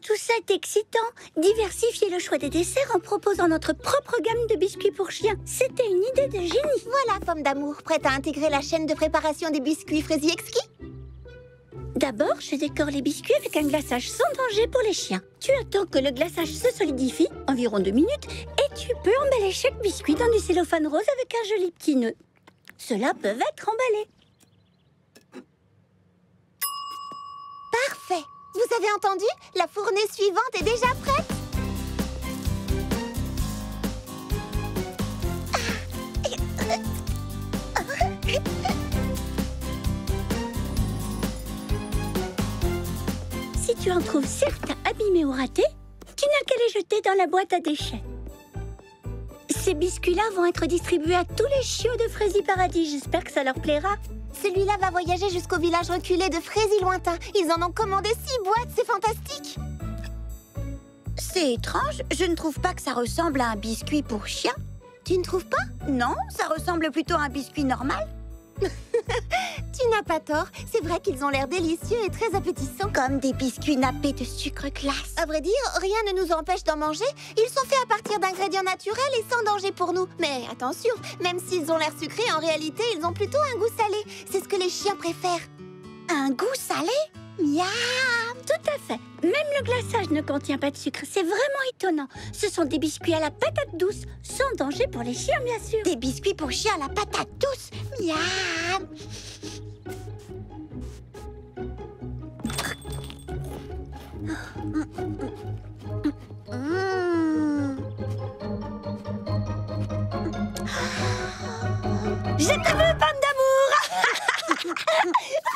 Tout ça est excitant. Diversifier le choix des desserts en proposant notre propre gamme de biscuits pour chiens. C'était une idée de génie. Voilà, Pomme d'Amour, prête à intégrer la chaîne de préparation des biscuits Fraisier exquis. D'abord, je décore les biscuits avec un glaçage sans danger pour les chiens. Tu attends que le glaçage se solidifie, environ 2 minutes, et tu peux emballer chaque biscuit dans du cellophane rose avec un joli petit nœud. Ceux-là peuvent être emballés. Parfait. Vous avez entendu? La fournée suivante est déjà prête. Si tu en trouves certains abîmés ou ratés, tu n'as qu'à les jeter dans la boîte à déchets. Ces biscuits-là vont être distribués à tous les chiots de Fraisier Paradis. J'espère que ça leur plaira. Celui-là va voyager jusqu'au village reculé de Fraisier Lointain. Ils en ont commandé 6 boîtes, c'est fantastique. C'est étrange, je ne trouve pas que ça ressemble à un biscuit pour chien. Tu ne trouves pas? Non, ça ressemble plutôt à un biscuit normal. Tu n'as pas tort, c'est vrai qu'ils ont l'air délicieux et très appétissants. Comme des biscuits nappés de sucre glace. À vrai dire, rien ne nous empêche d'en manger. Ils sont faits à partir d'ingrédients naturels et sans danger pour nous. Mais attention, même s'ils ont l'air sucrés, en réalité, ils ont plutôt un goût salé. C'est ce que les chiens préfèrent. Un goût salé? Miam! Tout à fait. Même le glaçage ne contient pas de sucre. C'est vraiment étonnant. Ce sont des biscuits à la patate douce, sans danger pour les chiens, bien sûr. Des biscuits pour chiens à la patate douce? Miam! Je te veux, Pomme d'Amour!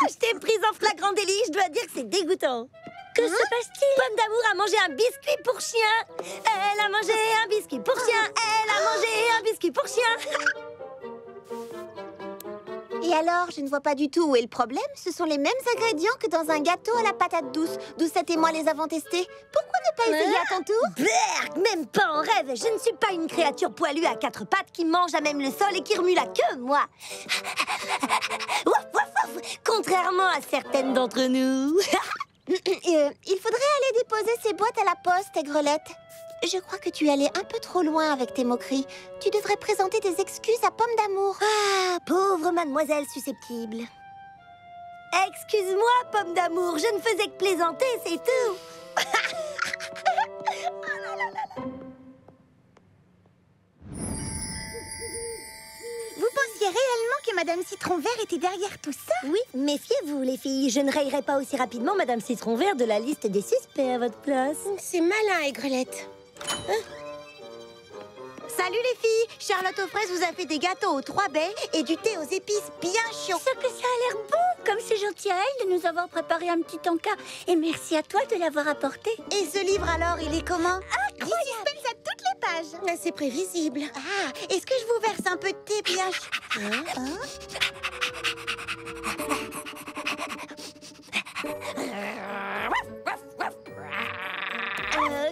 Je t'ai prise en flagrant délit, je dois dire que c'est dégoûtant. Que se passe-t-il? Pomme d'Amour a mangé un biscuit pour chien. Elle a mangé un biscuit pour chien. Elle a mangé un biscuit pour chien. Et alors, je ne vois pas du tout où est le problème. Ce sont les mêmes ingrédients que dans un gâteau à la patate douce. Doucette et moi les avons testés. Pourquoi ne pas essayer à ton tour? Berk, même pas en rêve. Je ne suis pas une créature poilue à 4 pattes qui mange à même le sol et qui remue la queue, moi. Ouf, ouf, ouf. Contrairement à certaines d'entre nous. Il faudrait aller déposer ces boîtes à la poste, Aigrelette. Je crois que tu es allée un peu trop loin avec tes moqueries. Tu devrais présenter tes excuses à Pomme d'Amour. Ah, pauvre mademoiselle susceptible. Excuse-moi, Pomme d'Amour, je ne faisais que plaisanter, c'est tout. Vous pensiez réellement que Madame Citron Vert était derrière tout ça? Oui, méfiez-vous, les filles. Je ne rayerai pas aussi rapidement Madame Citron Vert de la liste des suspects à votre place. C'est malin, Aigrelette. Salut les filles, Charlotte aux fraises vous a fait des gâteaux aux 3 baies et du thé aux épices bien chaud. Ce que ça a l'air bon, comme c'est gentil à elle de nous avoir préparé un petit encas. Et merci à toi de l'avoir apporté. Et ce livre alors, il est comment? Incroyable. À toutes les pages. C'est prévisible. Ah, est-ce que je vous verse un peu de thé bien chaud?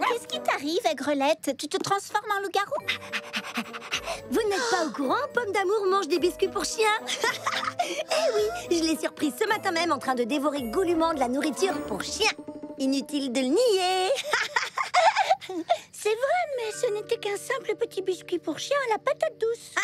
Qu'est-ce qui t'arrive, Aigrelette? Tu te transformes en loup-garou? Vous n'êtes pas au courant? Pomme d'Amour mange des biscuits pour chiens. Eh oui, je l'ai surprise ce matin même en train de dévorer goulûment de la nourriture pour chiens. Inutile de le nier. C'est vrai, mais ce n'était qu'un simple petit biscuit pour chien à la patate douce.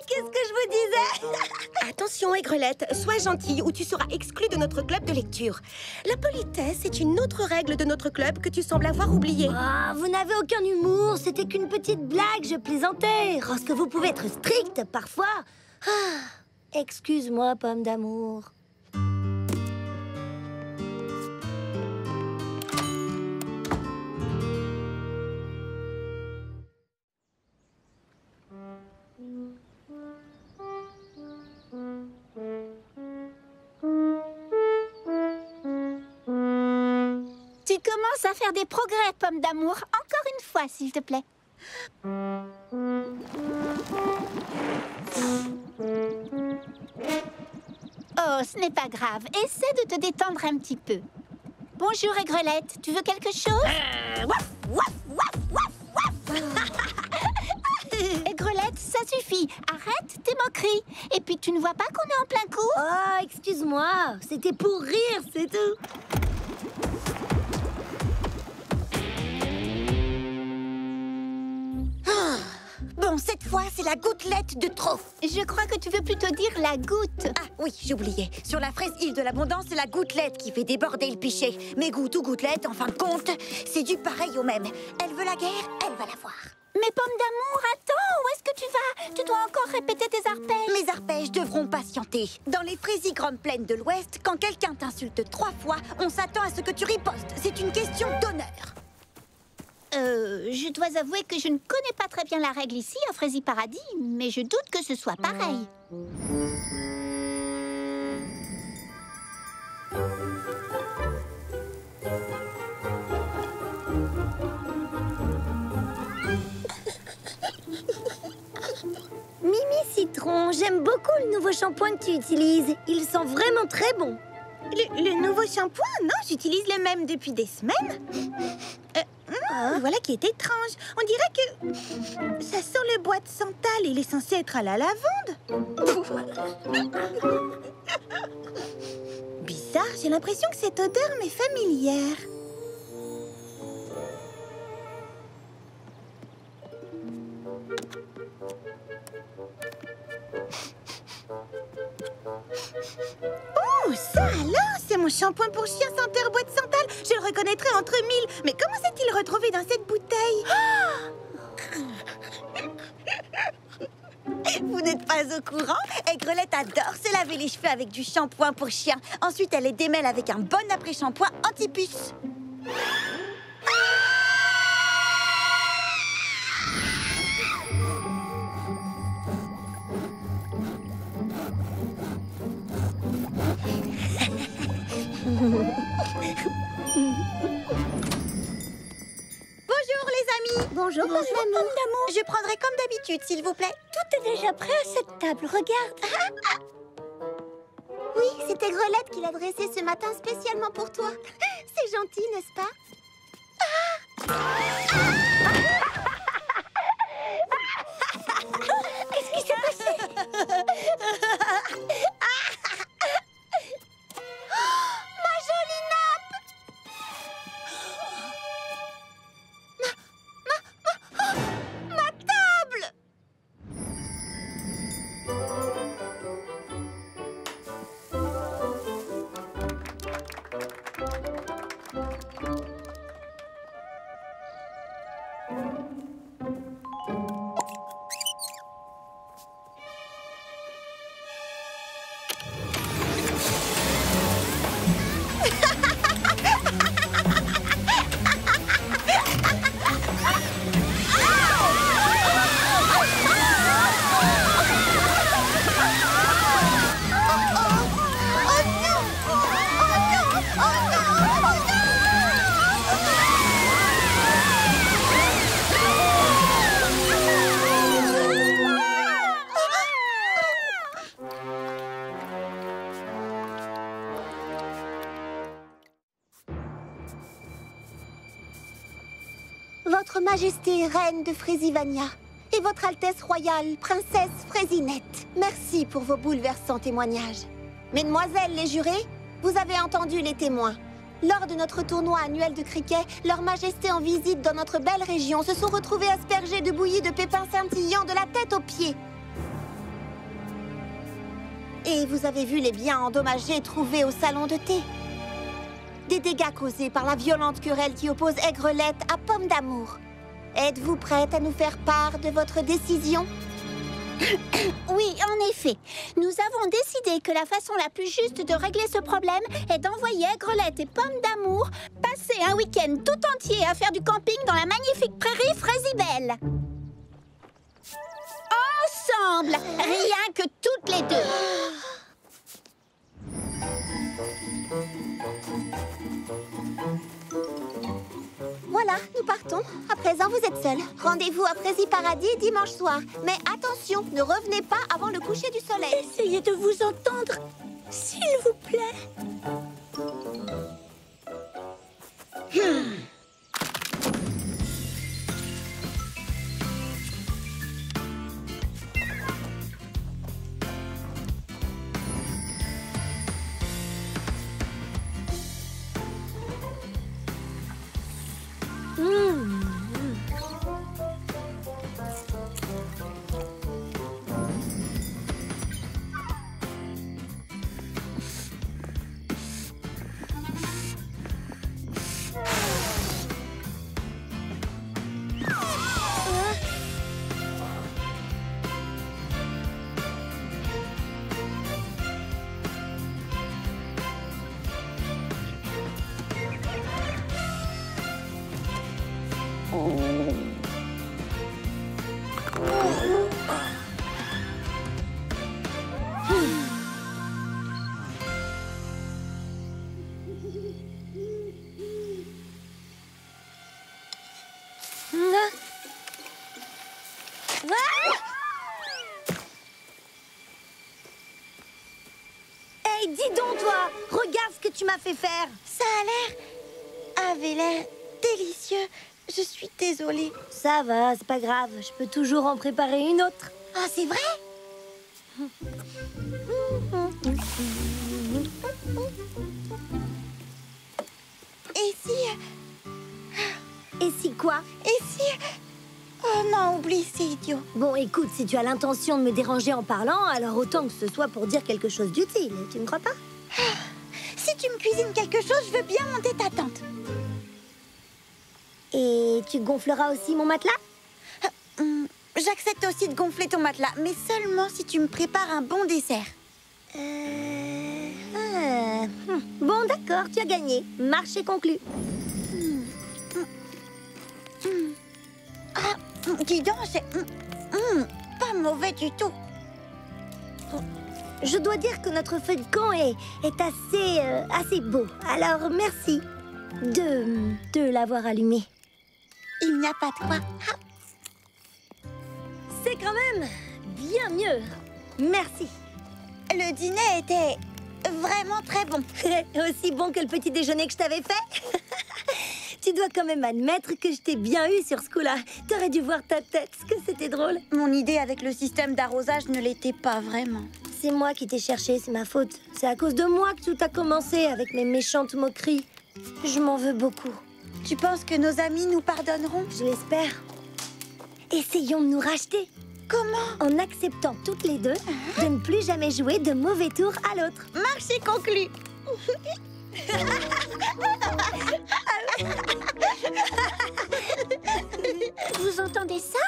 Qu'est-ce que je vous disais? Attention, Aigrelette, sois gentille ou tu seras exclue de notre club de lecture. La politesse est une autre règle de notre club que tu sembles avoir oubliée. Ah, vous n'avez aucun humour, c'était qu'une petite blague, je plaisantais. Parce que vous pouvez être stricte parfois. Ah, excuse-moi, Pomme d'Amour. Tu commences à faire des progrès, Pomme d'Amour. Encore une fois, s'il te plaît. Oh, ce n'est pas grave. Essaie de te détendre un petit peu. Bonjour, Aigrelette. Tu veux quelque chose? Waf, waf, waf, waf, waf. Aigrelette, ça suffit. Arrête tes moqueries. Et puis, tu ne vois pas qu'on est en plein cours? Oh, excuse-moi, c'était pour rire, c'est tout. Bon, cette fois, c'est la gouttelette de trop. Je crois que tu veux plutôt dire la goutte. Ah oui, j'oubliais. Sur la fraise île de l'abondance, c'est la gouttelette qui fait déborder le pichet. Mais goutte ou gouttelette, en fin de compte, c'est du pareil au même. Elle veut la guerre, elle va l'avoir. Mais Pomme d'amour, attends, où est-ce que tu vas? Tu dois encore répéter tes arpèges. Mes arpèges devront patienter. Dans les Fraisies Grandes Plaines de l'Ouest, quand quelqu'un t'insulte 3 fois, on s'attend à ce que tu ripostes. C'est une question d'honneur. Je dois avouer que je ne connais pas très bien la règle ici, à Fraisie Paradis, mais je doute que ce soit pareil. Mimi Citron, j'aime beaucoup le nouveau shampoing que tu utilises. Il sent vraiment très bon. Le nouveau shampoing? Non, j'utilise le même depuis des semaines. Voilà qui est étrange. On dirait que ça sent le bois de santal. Il est censé être à la lavande. Bizarre, j'ai l'impression que cette odeur m'est familière. Oh, ça alors, c'est mon shampoing pour chien senteur bois de santal. Je le reconnaîtrais entre mille. Mais comment s'est-il retrouvé dans cette bouteille? Vous n'êtes pas au courant? Aigrelette adore se laver les cheveux avec du shampoing pour chien. Ensuite, elle les démêle avec un bon après-shampoing anti-puce. Bonjour les amis. Bonjour, Pomme d'amour. Je prendrai comme d'habitude, s'il vous plaît. Tout est déjà prêt à cette table, regarde. Oui, c'est Aigrelette qui l'a dressé ce matin spécialement pour toi. C'est gentil, n'est-ce pas? Qu'est-ce qui s'est passé? Ma jolie nappe! Ma table! Votre Majesté, Reine de Fraisivania, et Votre Altesse Royale, Princesse Fraisinette, merci pour vos bouleversants témoignages. Mesdemoiselles les jurés, vous avez entendu les témoins. Lors de notre tournoi annuel de cricket, Leur Majesté en visite dans notre belle région se sont retrouvées aspergées de bouillie de pépins scintillants de la tête aux pieds. Et vous avez vu les biens endommagés trouvés au salon de thé. Des dégâts causés par la violente querelle qui oppose Aigrelette à Pomme d'amour. Êtes-vous prête à nous faire part de votre décision? Oui, en effet. Nous avons décidé que la façon la plus juste de régler ce problème est d'envoyer Aigrelette et Pomme d'amour passer un week-end tout entier à faire du camping dans la magnifique prairie Fraisibelle. Ensemble, rien que toutes les deux. Voilà, nous partons. À présent, vous êtes seuls. Rendez-vous à Fraisie Paradis dimanche soir. Mais attention, ne revenez pas avant le coucher du soleil. Essayez de vous entendre, s'il vous plaît. Hey, dis donc, toi! Regarde ce que tu m'as fait faire! Ça avait l'air délicieux. Je suis désolée. Ça va, c'est pas grave. Je peux toujours en préparer une autre. Ah, c'est vrai? Et si quoi? si... Oh non, oublie, c'est idiot. Bon, écoute, si tu as l'intention de me déranger en parlant, alors autant que ce soit pour dire quelque chose d'utile. Tu ne crois pas? Si tu me cuisines quelque chose, je veux bien monter ta tente. Et tu gonfleras aussi mon matelas? J'accepte aussi de gonfler ton matelas, mais seulement si tu me prépares un bon dessert. Bon, d'accord, tu as gagné. Marché conclu. Ah, dis donc, c'est pas mauvais du tout. Je dois dire que notre feu de camp est assez beau. Alors, merci de l'avoir allumé. Il n'y a pas de quoi. Ah. C'est quand même bien mieux. Merci. Le dîner était vraiment très bon. Aussi bon que le petit déjeuner que je t'avais fait. Tu dois quand même admettre que je t'ai bien eu sur ce coup-là. T'aurais dû voir ta tête, que c'était drôle. Mon idée avec le système d'arrosage ne l'était pas vraiment. C'est moi qui t'ai cherché, c'est ma faute. C'est à cause de moi que tout a commencé avec mes méchantes moqueries. Je m'en veux beaucoup. Tu penses que nos amis nous pardonneront? Je l'espère. Essayons de nous racheter. Comment? En acceptant toutes les deux de ne plus jamais jouer de mauvais tours à l'autre. Marché conclu. Vous entendez ça?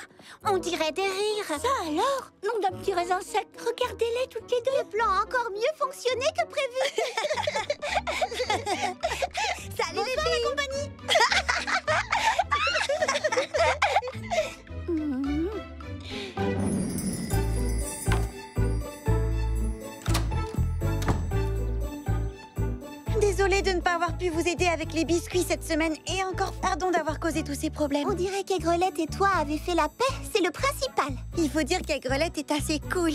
On dirait des rires. Ça alors? Nom d'un petit raisin sec. Regardez-les toutes les deux. Le plan a encore mieux fonctionné que prévu. Salut les filles, la compagnie. Désolée de ne pas avoir pu vous aider avec les biscuits cette semaine et encore pardon d'avoir causé tous ces problèmes. On dirait qu'Aigrelette et toi avez fait la paix, c'est le principal. Il faut dire qu'Aigrelette est assez cool.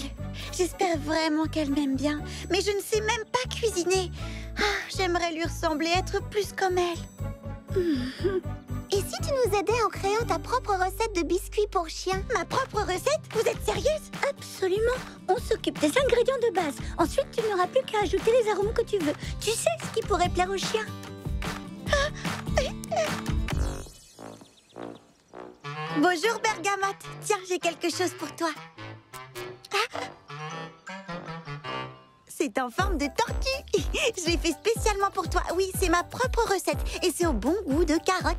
J'espère vraiment qu'elle m'aime bien, mais je ne sais même pas cuisiner. Ah, j'aimerais lui ressembler, être plus comme elle. Et si tu nous aidais en créant ta propre recette de biscuits pour chiens? Ma propre recette? Vous êtes sérieuse? Absolument. On s'occupe des ingrédients de base. Ensuite, tu n'auras plus qu'à ajouter les arômes que tu veux. Tu sais ce qui pourrait plaire aux chiens. Bonjour Bergamote. Tiens, j'ai quelque chose pour toi. C'est en forme de tortue. Je l'ai fait spécialement pour toi. Oui, c'est ma propre recette et c'est au bon goût de carotte.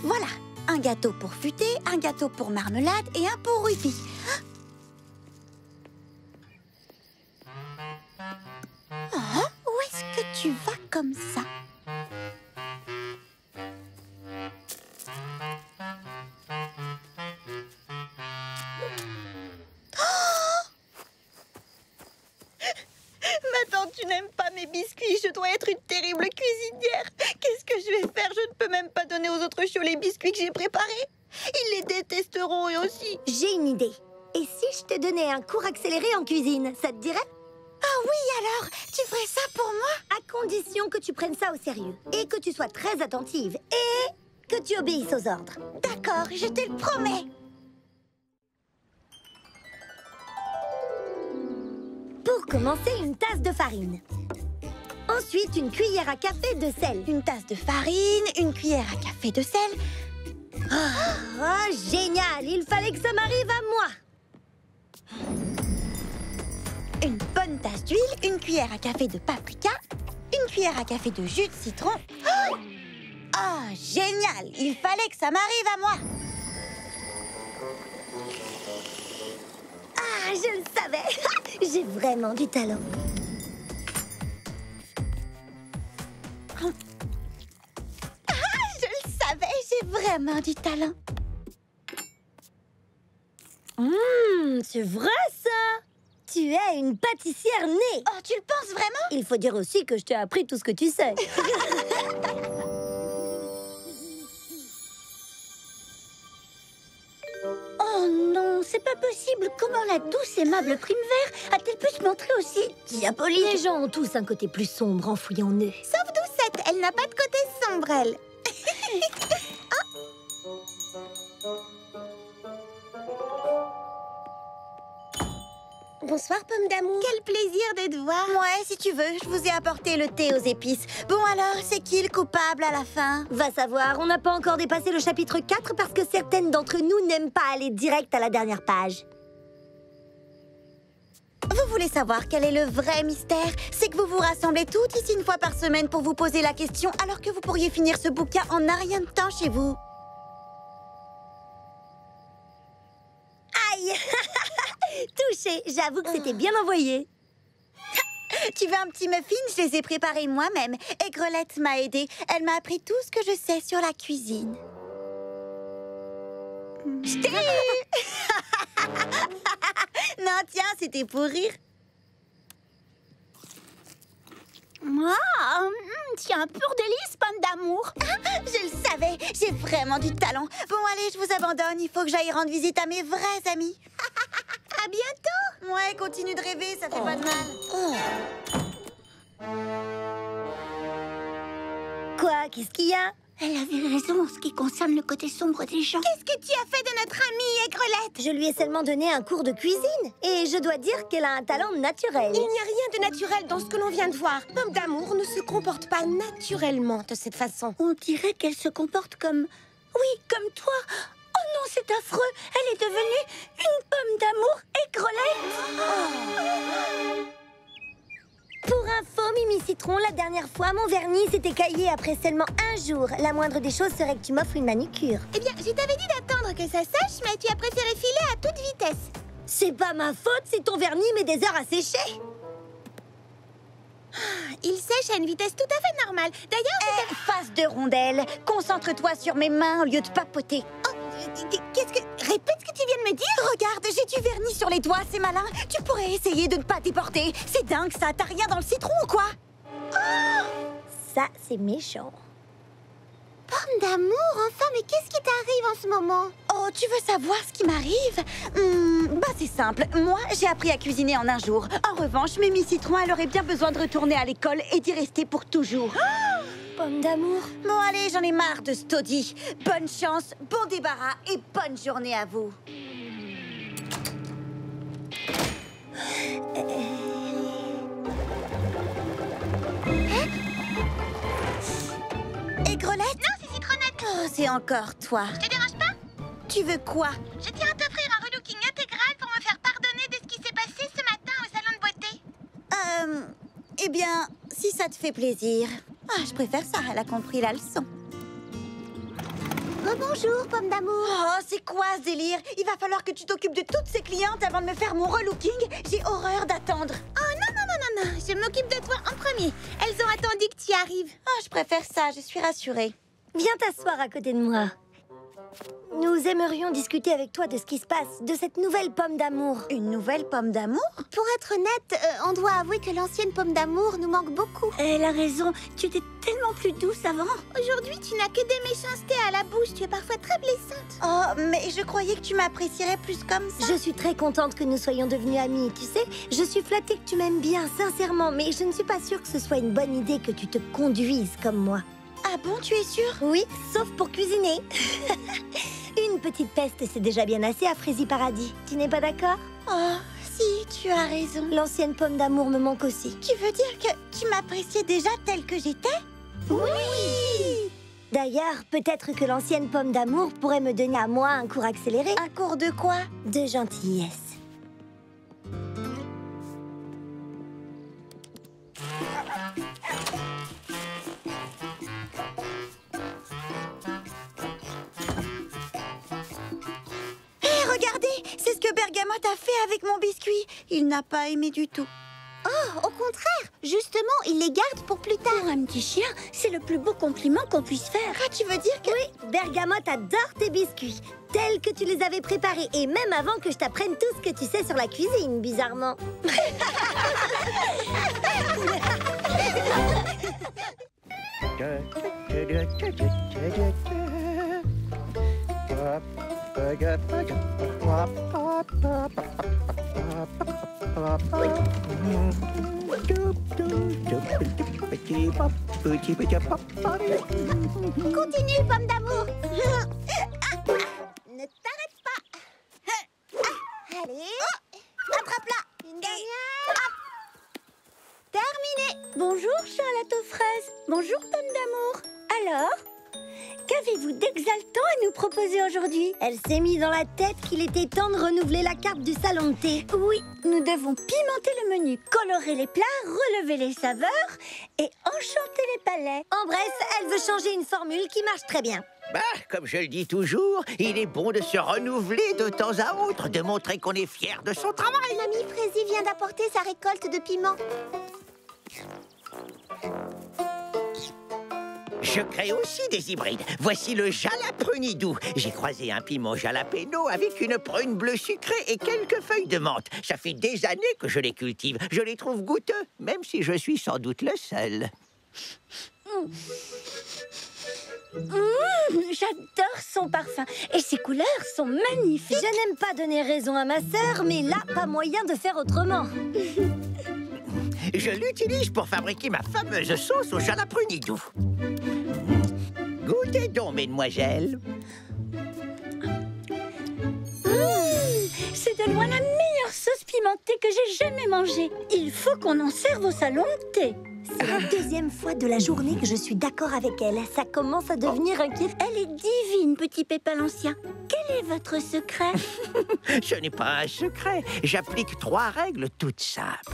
Voilà, un gâteau pour Futé, un gâteau pour Marmelade et un pour Ruby. Oh, où est-ce que tu vas comme ça? Maintenant, tu n'aimes pas mes biscuits. Je dois être une terrible cuisinière. Qu'est-ce que je vais faire? Je ne peux même pas donner aux autres chiots les biscuits que j'ai préparés. Ils les détesteront eux aussi. J'ai une idée. Et si je te donnais un cours accéléré en cuisine, ça te dirait? Ah oui, alors, tu ferais ça pour moi? À condition que tu prennes ça au sérieux. Et que tu sois très attentive. Et que tu obéisses aux ordres. D'accord, je te le promets. Pour commencer, une tasse de farine. Ensuite, une cuillère à café de sel. Une tasse de farine, une cuillère à café de sel. Oh, génial! Il fallait que ça m'arrive à moi. Une bonne tasse d'huile, une cuillère à café de paprika, une cuillère à café de jus de citron. Ah, génial! Il fallait que ça m'arrive à moi. Ah, je le savais. J'ai vraiment du talent. Je le savais, j'ai vraiment du talent. C'est vrai ça. Tu es une pâtissière née. Oh, tu le penses vraiment? Il faut dire aussi que je t'ai appris tout ce que tu sais. c'est pas possible. Comment la douce aimable Primevère a-t-elle pu se montrer aussi diabolique? Les gens ont tous un côté plus sombre en fouillant en eux. Sauf Doucette, elle n'a pas de côté sombre, elle. Bonsoir, Pomme d'amour. Quel plaisir de te voir. Ouais, si tu veux, je vous ai apporté le thé aux épices. Bon alors, c'est qui le coupable à la fin? Va savoir, on n'a pas encore dépassé le chapitre 4 parce que certaines d'entre nous n'aiment pas aller direct à la dernière page. Vous voulez savoir quel est le vrai mystère? C'est que vous vous rassemblez toutes ici une fois par semaine pour vous poser la question, alors que vous pourriez finir ce bouquin en un rien de temps chez vous. Aïe. Touché, j'avoue que c'était bien envoyé. Tu veux un petit muffin? Je les ai préparés moi-même. Aigrelette m'a aidée. Elle m'a appris tout ce que je sais sur la cuisine. Je t'ai eu. Non, tiens, c'était pour rire. Tiens, un pur délice, Pomme d'amour. Je le savais, j'ai vraiment du talent. Bon, allez, je vous abandonne. Il faut que j'aille rendre visite à mes vrais amis. À bientôt. Ouais, continue de rêver, ça fait pas de mal. Quoi? Qu'est-ce qu'il y a? Elle avait raison en ce qui concerne le côté sombre des gens. Qu'est-ce que tu as fait de notre amie Aigrelette? Je lui ai seulement donné un cours de cuisine. Et je dois dire qu'elle a un talent naturel. Il n'y a rien de naturel dans ce que l'on vient de voir. Pomme d'amour ne se comporte pas naturellement de cette façon. On dirait qu'elle se comporte comme... Oui, comme toi. Oh non, c'est affreux. Elle est devenue une pomme d'amour Aigrelette. Pour info, Mimi Citron, la dernière fois, mon vernis s'était caillé après seulement un jour. La moindre des choses serait que tu m'offres une manucure. Eh bien, je t'avais dit d'attendre que ça sèche, mais tu as préféré filer à toute vitesse. C'est pas ma faute si ton vernis met des heures à sécher. Il sèche à une vitesse tout à fait normale. D'ailleurs, Face de rondelle, concentre-toi sur mes mains au lieu de papoter. qu'est-ce que... Répète ce que tu viens de me dire. Regarde, j'ai du vernis sur les doigts, c'est malin. Tu pourrais essayer de ne pas déporter. C'est dingue ça, t'as rien dans le citron ou quoi? Ça, c'est méchant. Pomme d'amour, enfin, mais qu'est-ce qui t'arrive en ce moment? Oh, tu veux savoir ce qui m'arrive? Bah c'est simple, moi j'ai appris à cuisiner en un jour. En revanche, Mimi Citron, elle aurait bien besoin de retourner à l'école et d'y rester pour toujours. Pomme d'amour. Bon allez, j'en ai marre de ce taudis. Bonne chance, bon débarras et bonne journée à vous. Aigrelette? Non, c'est Citronnette. Oh, c'est encore toi. Je te dérange pas? Tu veux quoi? Je tiens à t'offrir un relooking intégral pour me faire pardonner de ce qui s'est passé ce matin au salon de beauté. Eh bien, si ça te fait plaisir. Ah, je préfère ça, elle a compris la leçon. Rebonjour, Pomme d'amour. Oh, c'est quoi ce délire? Il va falloir que tu t'occupes de toutes ces clientes avant de me faire mon relooking. J'ai horreur d'attendre. Oh non, non, non, non, non. Je m'occupe de toi en premier. Elles ont attendu que tu y arrives. Ah, je préfère ça, je suis rassurée. Viens t'asseoir à côté de moi. Nous aimerions discuter avec toi de ce qui se passe, de cette nouvelle pomme d'amour. Une nouvelle pomme d'amour? Pour être honnête, on doit avouer que l'ancienne pomme d'amour nous manque beaucoup. Elle a raison. Tu étais tellement plus douce avant. Aujourd'hui, tu n'as que des méchancetés à la bouche. Tu es parfois très blessante. Oh, mais je croyais que tu m'apprécierais plus comme ça. Je suis très contente que nous soyons devenus amis, tu sais. Je suis flattée que tu m'aimes bien, sincèrement, mais je ne suis pas sûre que ce soit une bonne idée que tu te conduises comme moi. Ah bon, tu es sûre? Oui, sauf pour cuisiner. Une petite peste, c'est déjà bien assez à Frézy Paradis. Tu n'es pas d'accord? Oh, si, tu as raison. L'ancienne pomme d'amour me manque aussi. Tu veux dire que tu m'appréciais déjà telle que j'étais? Oui! D'ailleurs, peut-être que l'ancienne pomme d'amour pourrait me donner à moi un cours accéléré. Un cours de quoi? De gentillesse. Regardez, c'est ce que Bergamote a fait avec mon biscuit. Il n'a pas aimé du tout. Oh, au contraire, justement, il les garde pour plus tard. Pour un petit chien, c'est le plus beau compliment qu'on puisse faire. Ah, tu veux dire que... Oui, Bergamote adore tes biscuits, tels que tu les avais préparés, et même avant que je t'apprenne tout ce que tu sais sur la cuisine, bizarrement. Continue, pomme d'amour. Ne t'arrête pas. Allez, attrape-la. Une dernière. Terminé. Bonjour, Charlotte aux fraises. Bonjour, pomme d'amour. Alors, qu'avez-vous d'exaltant à nous proposer aujourd'hui? Elle s'est mis dans la tête qu'il était temps de renouveler la carte du salon de thé. Oui, nous devons pimenter le menu, colorer les plats, relever les saveurs et enchanter les palais. En bref, elle veut changer une formule qui marche très bien. Bah, comme je le dis toujours, il est bon de se renouveler de temps à autre, de montrer qu'on est fier de son travail. Mamie Frézy vient d'apporter sa récolte de piments. Je crée aussi des hybrides. Voici le jalaprunidou. J'ai croisé un piment jalapeno avec une prune bleue sucrée et quelques feuilles de menthe. Ça fait des années que je les cultive. Je les trouve goûteux, même si je suis sans doute le seul. J'adore son parfum et ses couleurs sont magnifiques. Je n'aime pas donner raison à ma sœur, mais là, pas moyen de faire autrement. Je l'utilise pour fabriquer ma fameuse sauce au jalaprunidou. Goûtez donc, mesdemoiselles. C'est de loin la meilleure sauce pimentée que j'ai jamais mangée. Il faut qu'on en serve au salon de thé. C'est la deuxième fois de la journée que je suis d'accord avec elle. Ça commence à devenir inquiétant. Elle est divine, petit Pépin l'Ancien. Quel est votre secret? Ce n'est pas un secret. J'applique 3 règles toutes simples.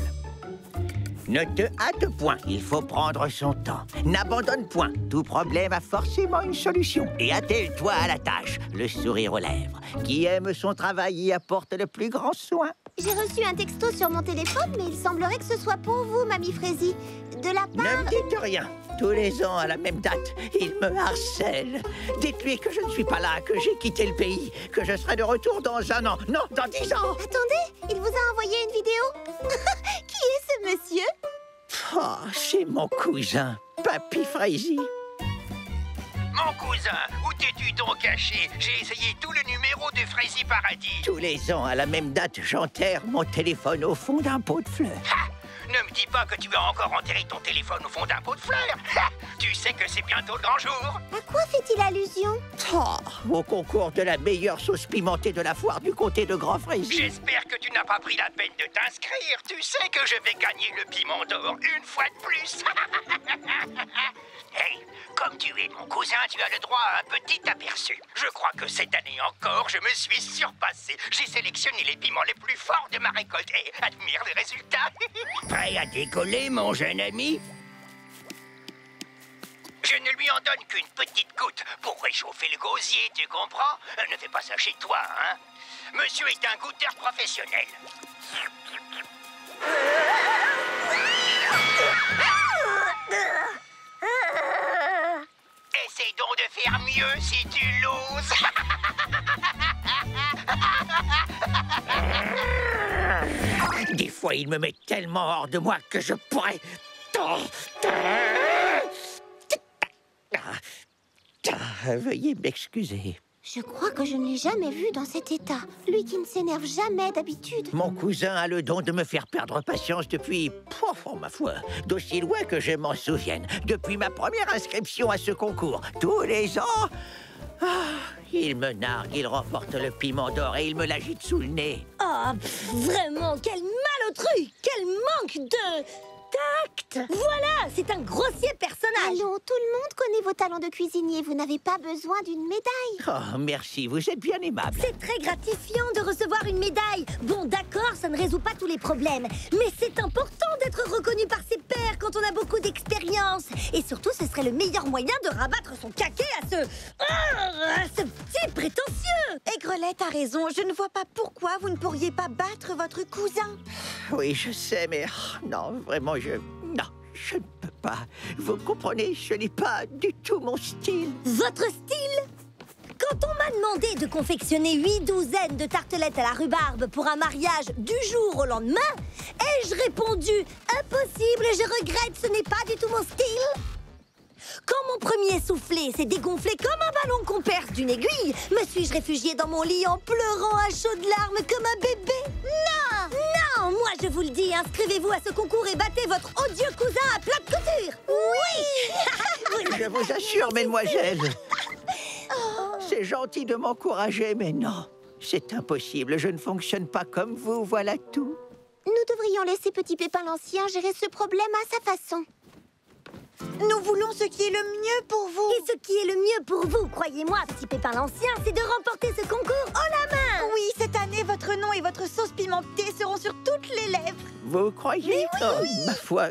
Ne te hâte point, il faut prendre son temps. N'abandonne point, tout problème a forcément une solution. Et attelle-toi à la tâche, le sourire aux lèvres. Qui aime son travail y apporte le plus grand soin. J'ai reçu un texto sur mon téléphone, mais il semblerait que ce soit pour vous, Mamie Frézy. De la Ne part... me dites rien. Tous les ans, à la même date, il me harcèle. Dites-lui que je ne suis pas là, que j'ai quitté le pays, que je serai de retour dans 1 an. Non, dans 10 ans. Attendez, il vous a envoyé une vidéo. Qui est ce monsieur? Oh, c'est mon cousin, Papy Frézy. Mon cousin, où t'es-tu donc caché? J'ai essayé tout le numéro de Frézy Paradis. Tous les ans, à la même date, j'enterre mon téléphone au fond d'un pot de fleurs. Ha! Ne me dis pas que tu as encore enterré ton téléphone au fond d'un pot de fleurs. Ha! Tu sais que c'est bientôt le grand jour. À quoi fait-il allusion? Oh, au concours de la meilleure sauce pimentée de la foire du comté de Grand Frézy. J'espère que tu n'as pas pris la peine de t'inscrire. Tu sais que je vais gagner le piment d'or une fois de plus. Hey, comme tu es mon cousin, tu as le droit à un petit aperçu. Je crois que cette année encore, je me suis surpassé. J'ai sélectionné les piments les plus forts de ma récolte et admire les résultats. Prêt à décoller, mon jeune ami? Je ne lui en donne qu'une petite goutte pour réchauffer le gosier, tu comprends? Ne fais pas ça chez toi, hein? Monsieur est un goûteur professionnel. Essaye donc de faire mieux si tu l'oses. Des fois, il me met tellement hors de moi que je pourrais... Veuillez m'excuser. Je crois que je ne l'ai jamais vu dans cet état. Lui qui ne s'énerve jamais d'habitude. Mon cousin a le don de me faire perdre patience depuis, oh, ma foi, d'aussi loin que je m'en souvienne. Depuis ma première inscription à ce concours, tous les ans, il me nargue, il remporte le piment d'or et il me l'agite sous le nez. Oh, vraiment, quel malotru! Quel manque de... tact! Voilà, c'est un grossier personnage! Allons, tout le monde connaît vos talents de cuisinier. Vous n'avez pas besoin d'une médaille. Oh, merci, vous êtes bien aimable. C'est très gratifiant de recevoir une médaille. Bon, d'accord, ça ne résout pas tous les problèmes. Mais c'est important d'être reconnu par ses pairs quand on a beaucoup d'expérience. Et surtout, ce serait le meilleur moyen de rabattre son caquet à ce petit prétentieux. Aigrelette a raison. Je ne vois pas pourquoi vous ne pourriez pas battre votre cousin. Oui, je sais, mais non, vraiment, non, je ne peux pas. Vous comprenez, ce n'est pas du tout mon style. Votre style? Quand on m'a demandé de confectionner 8 douzaines de tartelettes à la rhubarbe pour un mariage du jour au lendemain, ai-je répondu « Impossible, je regrette, ce n'est pas du tout mon style ». Quand mon premier essoufflé, s'est dégonflé comme un ballon qu'on perce d'une aiguille. Me suis-je réfugiée dans mon lit en pleurant à chaudes larmes comme un bébé? Non! Non! Moi, je vous le dis, inscrivez-vous à ce concours et battez votre odieux cousin à plat de couture! Oui! Je vous assure, mesdemoiselles. C'est gentil de m'encourager, mais non. C'est impossible, je ne fonctionne pas comme vous, voilà tout. Nous devrions laisser Petit Pépin l'Ancien gérer ce problème à sa façon. Nous voulons ce qui est le mieux pour vous. Et ce qui est le mieux pour vous, croyez-moi, Petit Pépin l'Ancien, c'est de remporter ce concours haut la main! Oui, cette année, votre nom et votre sauce pimentée seront sur toutes les lèvres. Vous croyez? Mais oui, Oh, ma foi,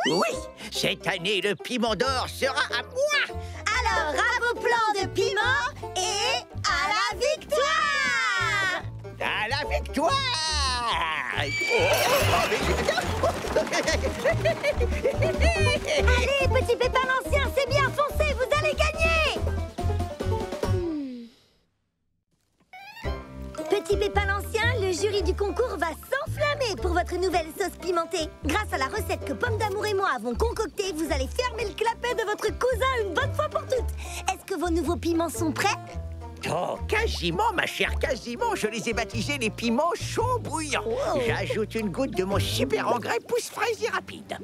oui. Cette année, le piment d'or sera à moi. Alors, à vos plans de piment et à la victoire! À la victoire! Allez, Petit Pépin l'Ancien, c'est bien, foncez, vous allez gagner! Petit Pépin l'Ancien, le jury du concours va s'enflammer pour votre nouvelle sauce pimentée. Grâce à la recette que Pomme d'Amour et moi avons concoctée, vous allez fermer le clapet de votre cousin une bonne fois pour toutes. Est-ce que vos nouveaux piments sont prêts? Oh, quasiment, ma chère, quasiment. Je les ai baptisés les piments chauds bouillants. Wow. J'ajoute une goutte de mon super engrais pousse-fraise et rapide.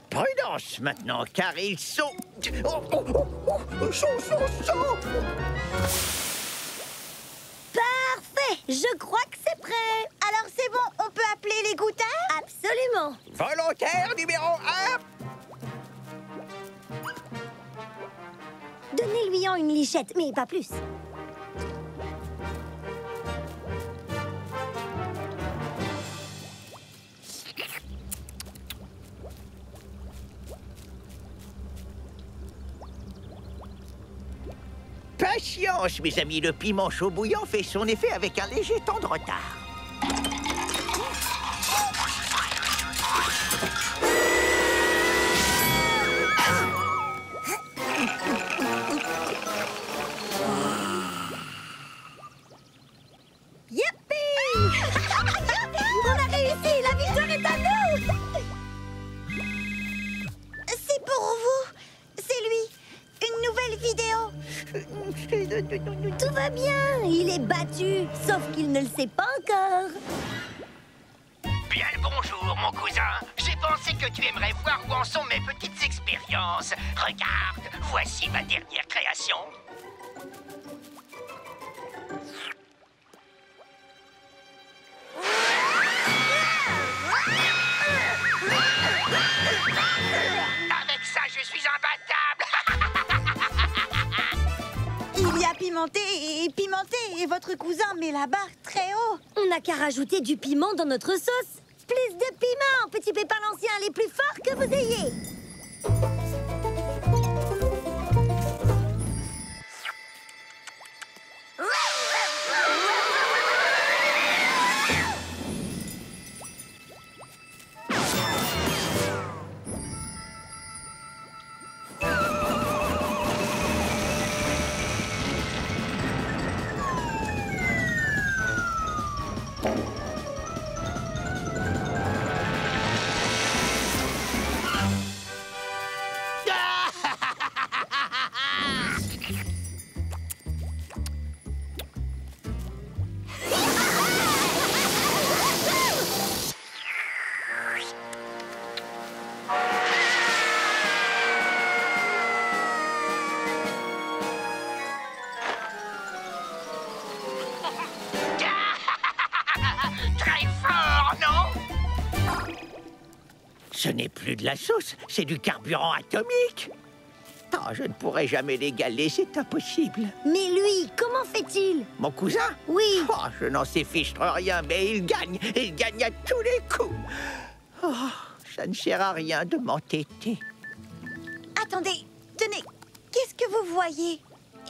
Prudence maintenant, car ils sont... Chauds. Parfait, je crois que c'est prêt. Alors c'est bon, on peut appeler les goûteurs? Absolument. Volontaire numéro 1. Donnez-lui en une lichette, mais pas plus. Patience, mes amis, le piment chaud bouillant fait son effet avec un léger temps de retard. On a réussi, la victoire est à nous! C'est pour vous. C'est lui. Une nouvelle vidéo. Tout va bien, il est battu, sauf qu'il ne le sait pas encore. Bien le bonjour, mon cousin. J'ai pensé que tu aimerais voir où en sont mes petites expériences. Regarde, voici ma dernière création. Avec ça, je suis imbattable. Il y a pimenté, et votre cousin met la barre très haut. On n'a qu'à rajouter du piment dans notre sauce. Plus de piment, Petit Pépin l'Ancien, les plus forts que vous ayez. Très fort, non? Ce n'est plus de la sauce, c'est du carburant atomique. Oh, je ne pourrai jamais l'égaler, c'est impossible. Mais lui, comment fait-il? Mon cousin? Oui. Oh, je n'en sais fichtre rien, mais il gagne à tous les coups. Oh, ça ne sert à rien de m'entêter. Attendez, tenez, qu'est-ce que vous voyez?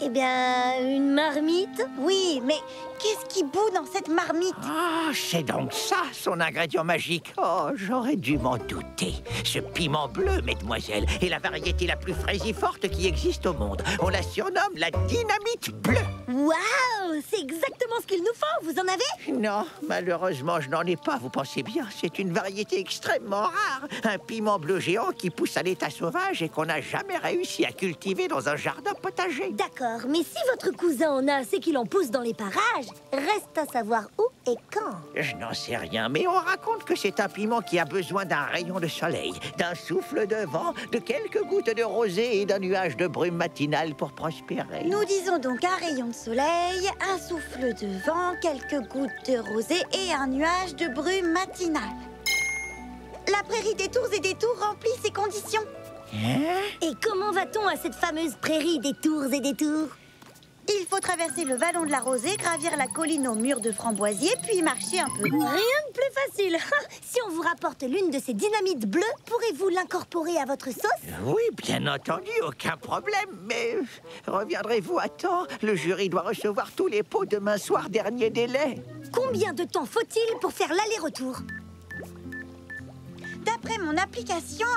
Eh bien, une marmite. Oui, mais qu'est-ce qui bout dans cette marmite? Ah, c'est donc ça, son ingrédient magique. Oh, j'aurais dû m'en douter. Ce piment bleu, mesdemoiselles, est la variété la plus fraisiforte qui existe au monde. On la surnomme la dynamite bleue. Waouh! C'est exactement ce qu'il nous faut. Vous en avez? Non, malheureusement, je n'en ai pas, vous pensez bien. C'est une variété extrêmement rare. Un piment bleu géant qui pousse à l'état sauvage et qu'on n'a jamais réussi à cultiver dans un jardin potager. D'accord, mais si votre cousin en a assez qu'il en pousse dans les parages, reste à savoir où et quand. Je n'en sais rien, mais on raconte que c'est un piment qui a besoin d'un rayon de soleil, d'un souffle de vent, de quelques gouttes de rosée et d'un nuage de brume matinale pour prospérer. Nous disons donc un rayon de soleil, un souffle de vent, quelques gouttes de rosée et un nuage de brume matinale. La prairie des tours et des tours remplit ces conditions. Et comment va-t-on à cette fameuse prairie des tours et des tours? Il faut traverser le vallon de la Rosée, gravir la colline aux murs de framboisier, puis marcher un peu. Rien de plus facile. Si on vous rapporte l'une de ces dynamites bleues, pourrez-vous l'incorporer à votre sauce? Oui, bien entendu, aucun problème, mais reviendrez-vous à temps? Le jury doit recevoir tous les pots demain soir, dernier délai. Combien de temps faut-il pour faire l'aller-retour? D'après mon application,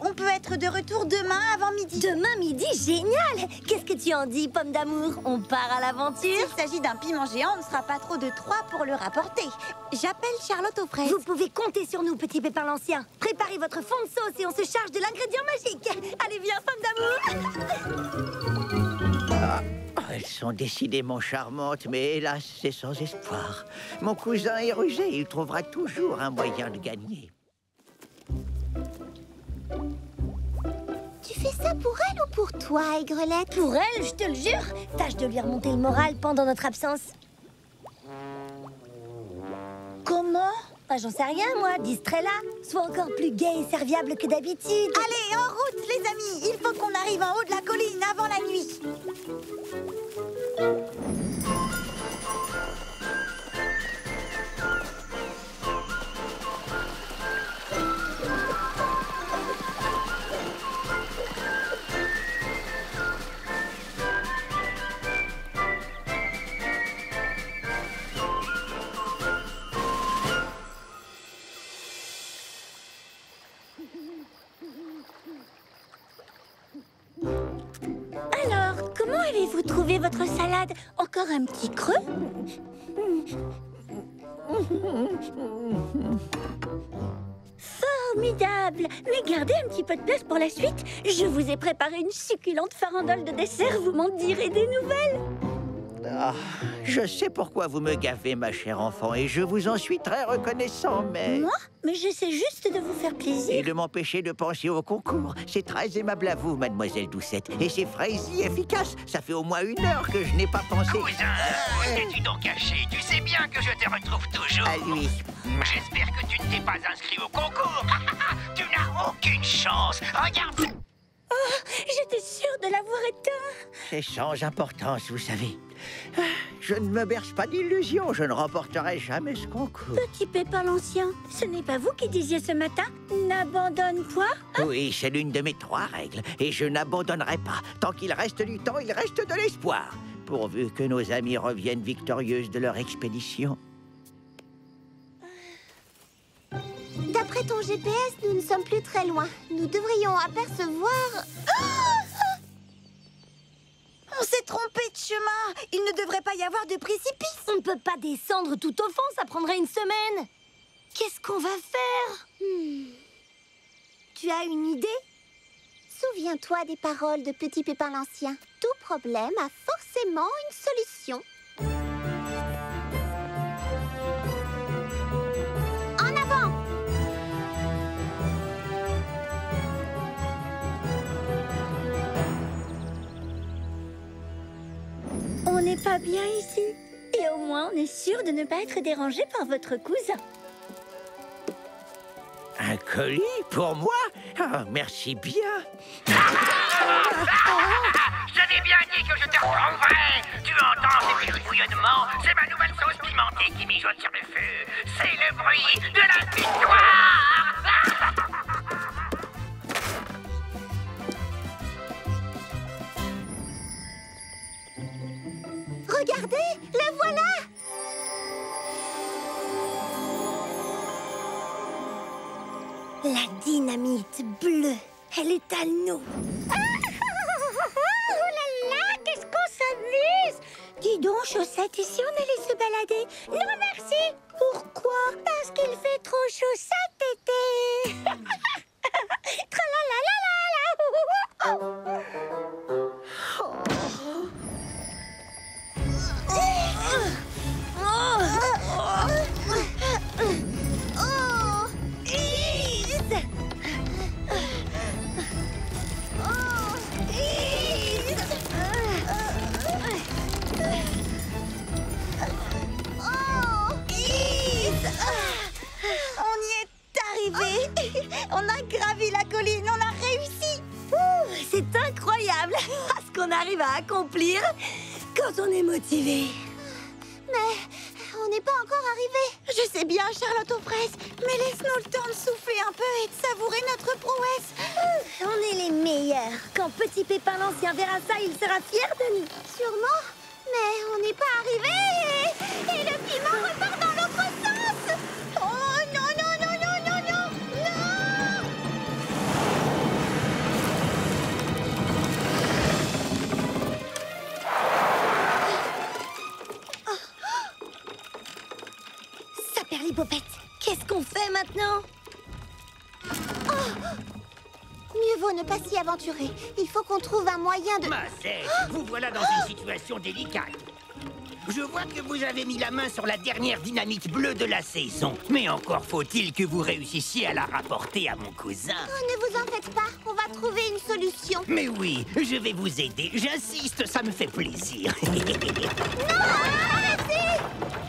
on peut être de retour demain avant midi. Demain midi, génial! Qu'est-ce que tu en dis, pomme d'amour? On part à l'aventure? S'il s'agit d'un piment géant, on ne sera pas trop de 3 pour le rapporter. J'appelle Charlotte aux fraises. Vous pouvez compter sur nous, petit pépin l'ancien. Préparez votre fond de sauce et on se charge de l'ingrédient magique. Allez, viens, pomme d'amour! Elles sont décidément charmantes, mais hélas, c'est sans espoir. Mon cousin est rusé, il trouvera toujours un moyen de gagner. Tu fais ça pour elle ou pour toi, Aigrelette? Pour elle, je te le jure. Tâche de lui remonter le moral pendant notre absence. Comment? Ah, j'en sais rien, moi. Distrait-la. Sois encore plus gai et serviable que d'habitude. Allez, en route, les amis! Il faut qu'on arrive en haut de la colline avant la nuit. Alors, comment avez-vous trouvé votre salade? Encore un petit creux? Formidable! Mais gardez un petit peu de place pour la suite. Je vous ai préparé une succulente farandole de dessert. Vous m'en direz des nouvelles. Ah, je sais pourquoi vous me gavez, ma chère enfant, et je vous en suis très reconnaissant, mais... Moi? Mais j'essaie juste de vous faire plaisir. Et de m'empêcher de penser au concours. C'est très aimable à vous, mademoiselle Doucette. Et c'est frais et efficace. Ça fait au moins 1 heure que je n'ai pas pensé... Cousin, où t'es-tu donc caché? Tu sais bien que je te retrouve toujours. À lui. J'espère que tu ne t'es pas inscrit au concours. Tu n'as aucune chance. Regarde. Oh, j'étais sûre de l'avoir éteint. C'est sans importance, vous savez. Je ne me berce pas d'illusions. Je ne remporterai jamais ce concours. Petit Pépin l'ancien, ce n'est pas vous qui disiez ce matin « N'abandonne point » Oui, c'est l'une de mes 3 règles. Et je n'abandonnerai pas. Tant qu'il reste du temps, il reste de l'espoir. Pourvu que nos amis reviennent victorieuses de leur expédition. D'après ton GPS, nous ne sommes plus très loin. Nous devrions apercevoir... On s'est trompé de chemin. Il ne devrait pas y avoir de précipice. On ne peut pas descendre tout au fond, ça prendrait 1 semaine. Qu'est-ce qu'on va faire? Tu as une idée? Souviens-toi des paroles de Petit Pépin l'Ancien. Tout problème a forcément une solution. En avant! On n'est pas bien ici. Et au moins, on est sûr de ne pas être dérangé par votre cousin. Un colis pour moi? Ah, merci bien. Je t'avais bien dit que je te retrouverais. Tu entends ces petits bouillonnements? C'est ma nouvelle sauce pimentée qui mijote sur le feu. C'est le bruit de la victoire. Regardez, le voilà! La dynamite bleue, elle est à nous. Oh là là, qu'est-ce qu'on s'amuse! Dis donc, Chaussette, et si on allait se balader? Non, merci. Pourquoi? Parce qu'il fait trop chaud cet été. Tralalalala. On y est arrivé. On a gravi la colline, on a réussi. C'est incroyable ce qu'on arrive à accomplir quand on est motivé. Mais on n'est pas encore arrivé. Je sais bien, Charlotte aux fraises, mais laisse-nous le temps de souffler un peu et de savourer notre prouesse. On est les meilleurs. Quand Petit Pépin l'Ancien verra ça, il sera fier de nous. Sûrement. Mais on n'est pas arrivé. Et le piment repart dans l'autre sens. Oh non, non, non, non, non, non, non. Saperlipopette, qu'est-ce qu'on fait maintenant? Mieux vaut ne pas s'y aventurer. Il faut qu'on trouve un moyen de... Mazette, vous voilà dans une situation délicate. Je vois que vous avez mis la main sur la dernière dynamite bleue de la saison. Mais encore faut-il que vous réussissiez à la rapporter à mon cousin. Oh, ne vous en faites pas. On va trouver une solution. Mais oui, je vais vous aider. J'insiste, ça me fait plaisir.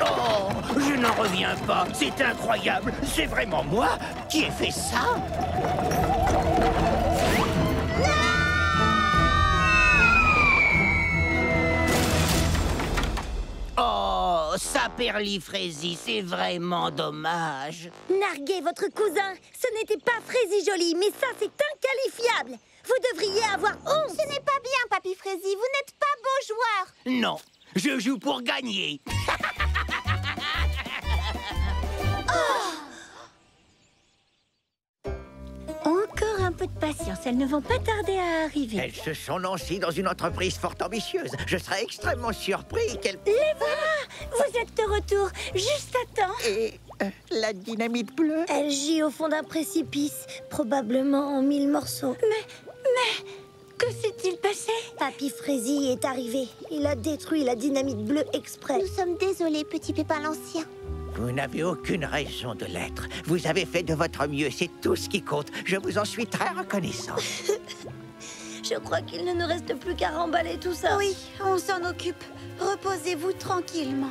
Oh, je n'en reviens pas. C'est incroyable. C'est vraiment moi qui ai fait ça. Oh, Saperlifraisie, c'est vraiment dommage. Narguez votre cousin. Ce n'était pas Fraisie Jolie, mais ça, c'est inqualifiable. Vous devriez avoir honte. Ce n'est pas bien, Papy Fraisie. Vous n'êtes pas beau joueur. Non, je joue pour gagner. Encore un peu de patience, elles ne vont pas tarder à arriver. Elles se sont lancées dans une entreprise fort ambitieuse. Je serais extrêmement surpris qu'elles... Les voilà! Vous êtes de retour, juste à temps. Et la dynamite bleue? Elle gît au fond d'un précipice, probablement en 1000 morceaux. Mais, que s'est-il passé? Papy Fraisie est arrivé. Il a détruit la dynamite bleue exprès. Nous sommes désolés, Petit Pépin l'Ancien. Vous n'avez aucune raison de l'être. Vous avez fait de votre mieux, c'est tout ce qui compte. Je vous en suis très reconnaissant. Je crois qu'il ne nous reste plus qu'à remballer tout ça. Oui, on s'en occupe. Reposez-vous tranquillement.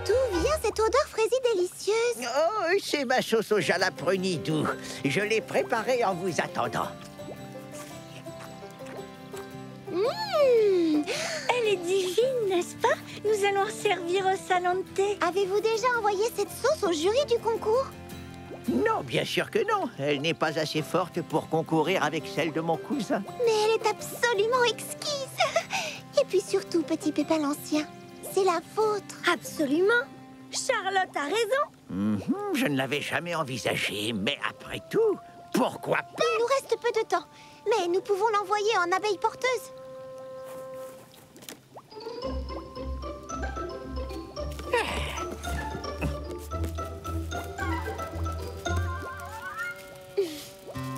D'où vient cette odeur fraisie délicieuse? Oh, c'est ma sauce au jalapeno doux. Je l'ai préparée en vous attendant. Elle est divine, n'est-ce pas? Nous allons en servir au salon de thé. Avez-vous déjà envoyé cette sauce au jury du concours? Non, bien sûr que non. Elle n'est pas assez forte pour concourir avec celle de mon cousin. Mais elle est absolument exquise. Et puis surtout, Petit Pépin l'Ancien, c'est la vôtre. Absolument. Charlotte a raison. Je ne l'avais jamais envisagé, mais après tout, pourquoi pas? Il nous reste peu de temps, mais nous pouvons l'envoyer en abeille porteuse.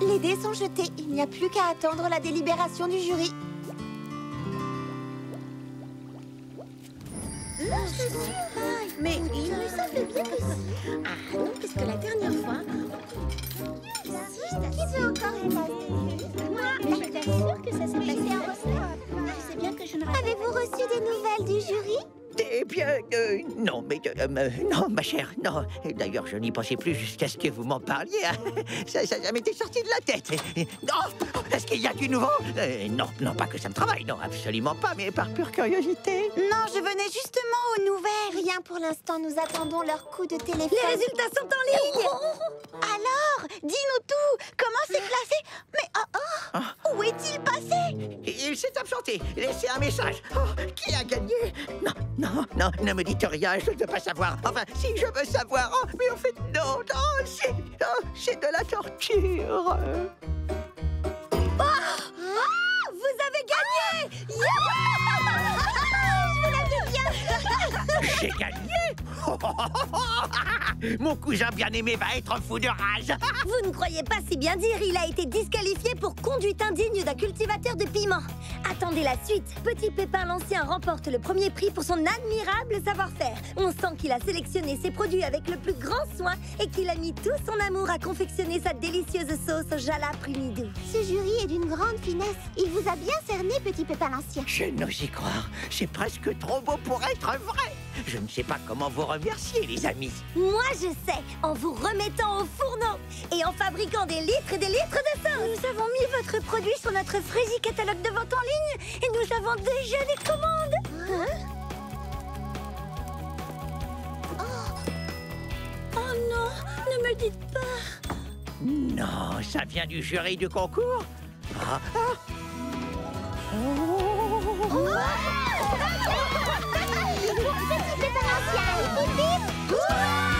Les dés sont jetés. Il n'y a plus qu'à attendre la délibération du jury. Mais ça fait bien ici. Ah non, parce que la dernière fois... Qui veut encore Moi, je t'assure que ça s'est passé en recette. Tu sais bien que je ne... Avez-vous reçu des nouvelles du jury? Eh bien, non, mais... non, ma chère, non. D'ailleurs, je n'y pensais plus jusqu'à ce que vous m'en parliez. Hein. Ça m'était sorti de la tête. Non, est-ce qu'il y a du nouveau? Non, pas que ça me travaille, non, absolument pas, mais par pure curiosité. Non, je venais justement aux nouvelles. Rien pour l'instant, nous attendons leur coup de téléphone. Les résultats sont en ligne. Alors, dis-nous tout. Comment c'est classé? Mais où est-il passé? Il s'est absenté. Laissez un message. Oh, qui a gagné? Non, ne me dites rien, je ne veux pas savoir. Enfin, si je veux savoir. Oh, mais en fait, non, c'est de la torture. Vous avez gagné! J'ai gagné. Mon cousin bien-aimé va être fou de rage. Vous ne croyez pas si bien dire, il a été disqualifié pour conduite indigne d'un cultivateur de piments. Attendez la suite. Petit Pépin l'Ancien remporte le premier prix pour son admirable savoir-faire. On sent qu'il a sélectionné ses produits avec le plus grand soin et qu'il a mis tout son amour à confectionner sa délicieuse sauce au jalapre humidou. Ce jury est d'une grande finesse. Il vous a bien cerné, Petit Pépin l'Ancien. Je n'ose y croire. C'est presque trop beau pour être vrai. Je ne sais pas comment vous remercier, les amis. Moi, je sais, en vous remettant au fourneau et en fabriquant des litres et des litres de sauce. Nous avons mis votre produit sur notre Frézy catalogue de vente en ligne et nous avons déjà des commandes. Oh non, ne me dites pas. Non, ça vient du jury du concours. Ah, ah. Petit Pépin l'Ancien, hip hip hip.